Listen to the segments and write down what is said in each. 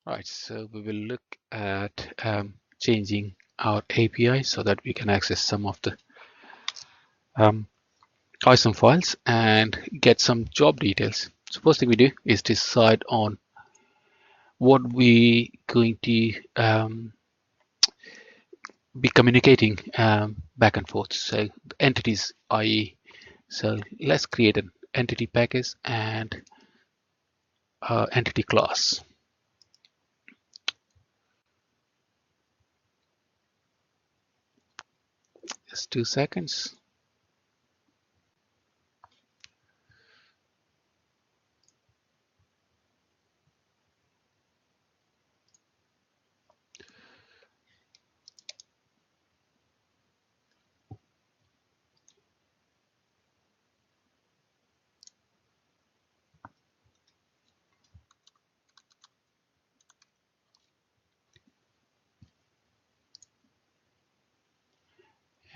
Right, so we will look at changing our API so that we can access some of the ISAM files and get some job details. So first thing we do is decide on what we going to be communicating back and forth. So entities, i.e., so let's create an entity package and entity class. Just 2 seconds.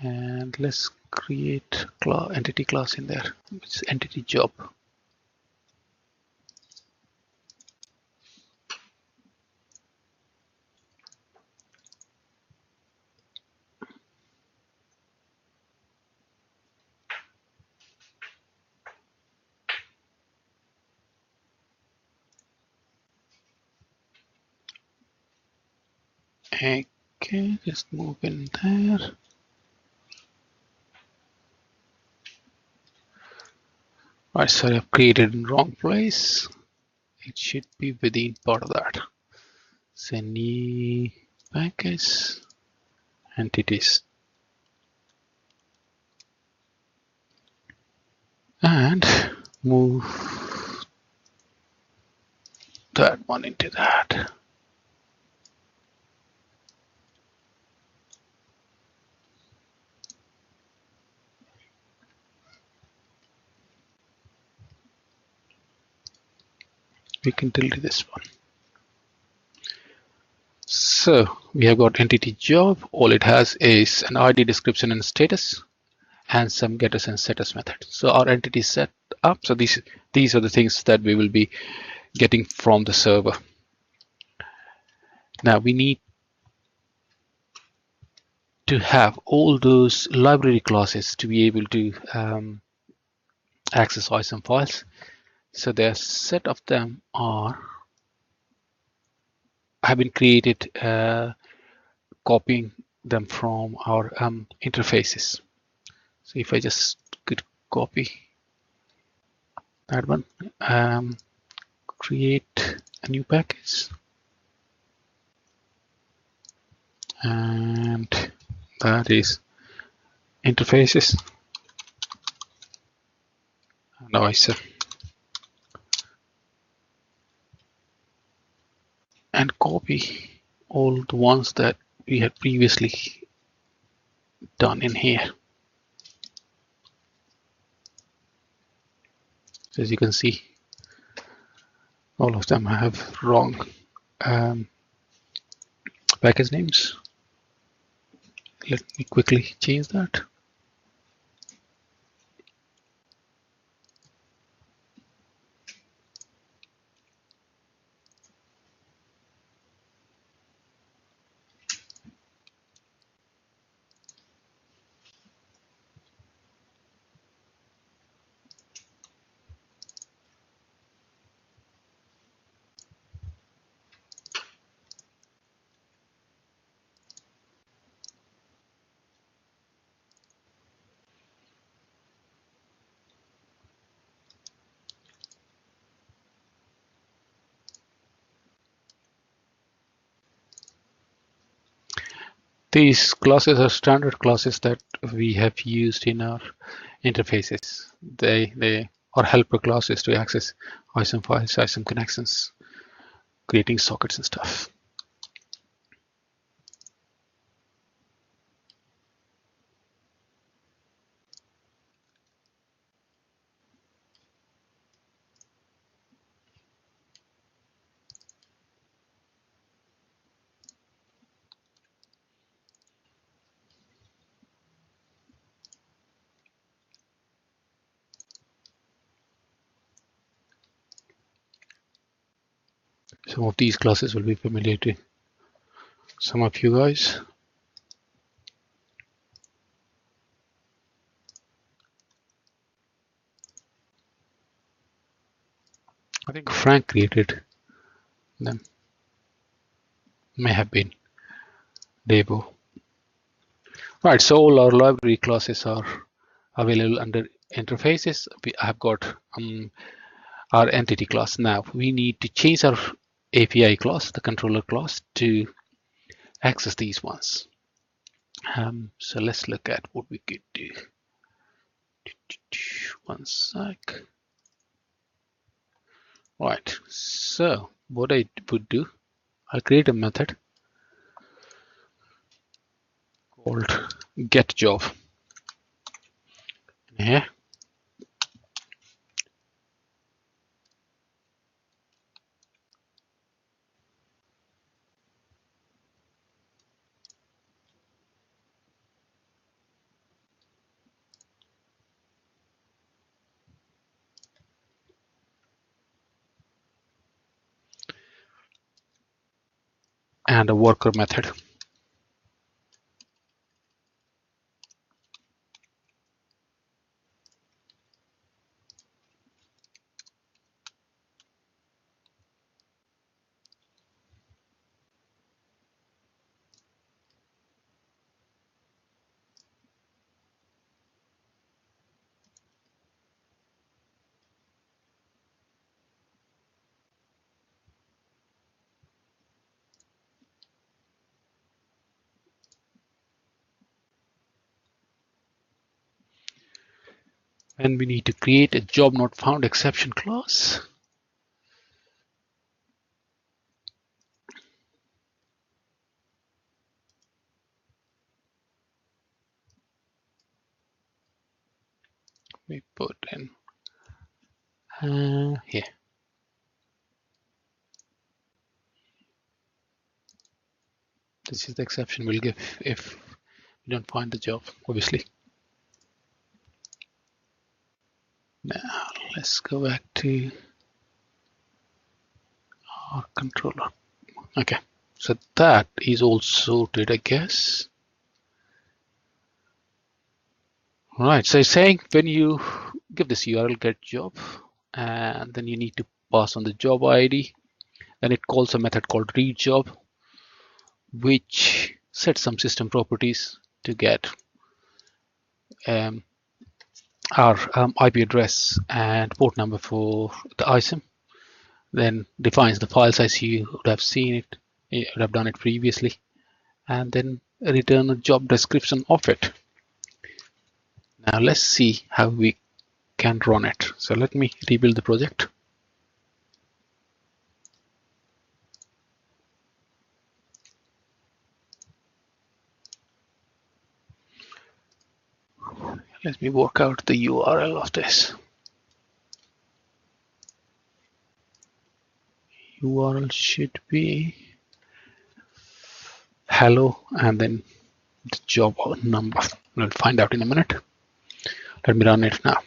And let's create entity class in there. It's entity job. Okay, just move in there. Right, sorry, I've created in wrong place. It should be within part of that. So new package entities and move that one into that. We can delete this one. So we have got entity job. All it has is an ID, description, and status, and some getters and setters method. So our entity is set up. So these are the things that we will be getting from the server. Now we need to have all those library classes to be able to access ISAM files. So their set of them have been created copying them from our interfaces. So if I just could copy that one, create a new package, and that is interfaces. Now I say and copy all the ones that we had previously done in here. So as you can see, all of them have wrong package names. Let me quickly change that. These classes are standard classes that we have used in our interfaces. They are helper classes to access ISAM files, ISAM connections, creating sockets and stuff. Some of these classes will be familiar to some of you guys. I think Frank created them. May have been Debo. Right, so all our library classes are available under interfaces. We have got our entity class. Now we need to change our API class, the controller class, to access these ones. So let's look at what we could do. One sec. Right, so what I would do, I'll create a method called getJob here. And a worker method. And we need to create a job not found exception class. We put in here. This is the exception we'll give if we don't find the job, obviously. Now let's go back to our controller. Okay, so that is all sorted, I guess. All right, so it's saying when you give this URL get job, and then you need to pass on the job ID, and it calls a method called read job, which sets some system properties to get our IP address and port number for the ISAM, then defines the file size. You would have seen it, you would have done it previously, and then return a job description of it. Now let's see how we can run it. So let me rebuild the project. Let me work out the URL of this. URL should be hello and then the job number. We'll find out in a minute. Let me run it now.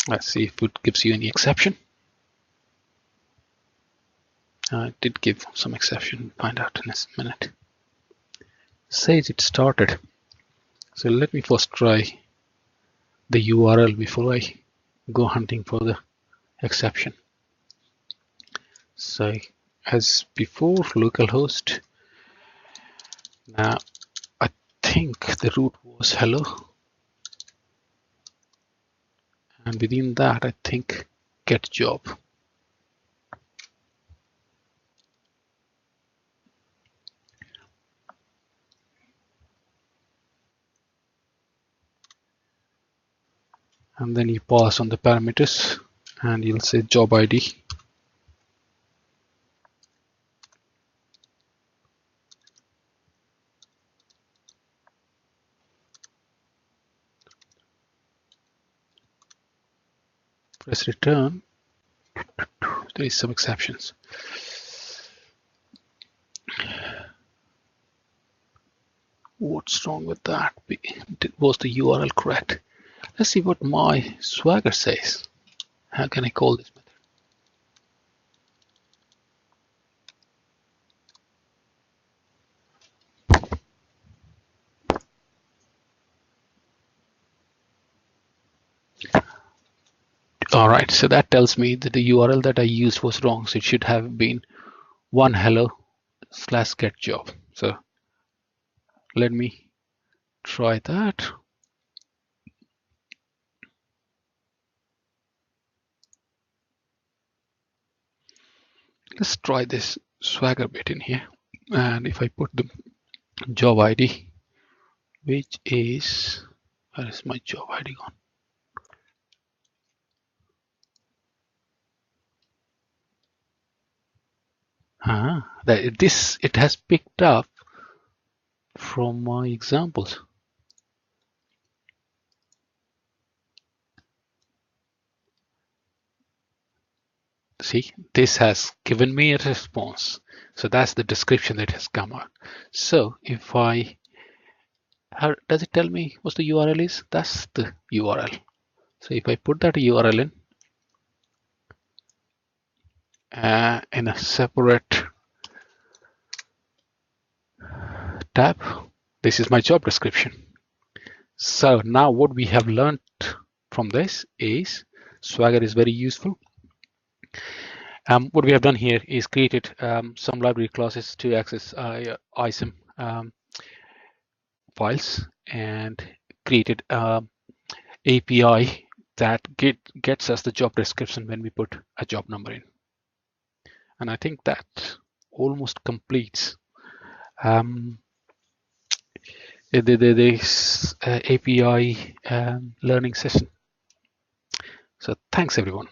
Let's see if it gives you any exception. It did give some exception. Find out in a minute. Says it started. So let me first try the URL before I go hunting for the exception. So as before, localhost. Now I think the root was hello, and within that I think get job. And then you pass on the parameters and you'll say job ID. Press return. There is some exceptions. What's wrong with that? Was the URL correct? Let's see what my Swagger says. How can I call this method? All right, so that tells me that the URL that I used was wrong. So it should have been one hello / get job. So let me try that. Let's try this Swagger bit in here. And if I put the job ID, which is, where is my job ID gone? This it has picked up from my examples. See, this has given me a response. So that's the description that has come out. So if I, how does it tell me what the URL is? That's the URL. So if I put that URL in a separate tab, this is my job description. So now what we have learned from this is Swagger is very useful. What we have done here is created some library classes to access ISAM files and created API that gets us the job description when we put a job number in. And I think that almost completes this API learning session. So thanks everyone.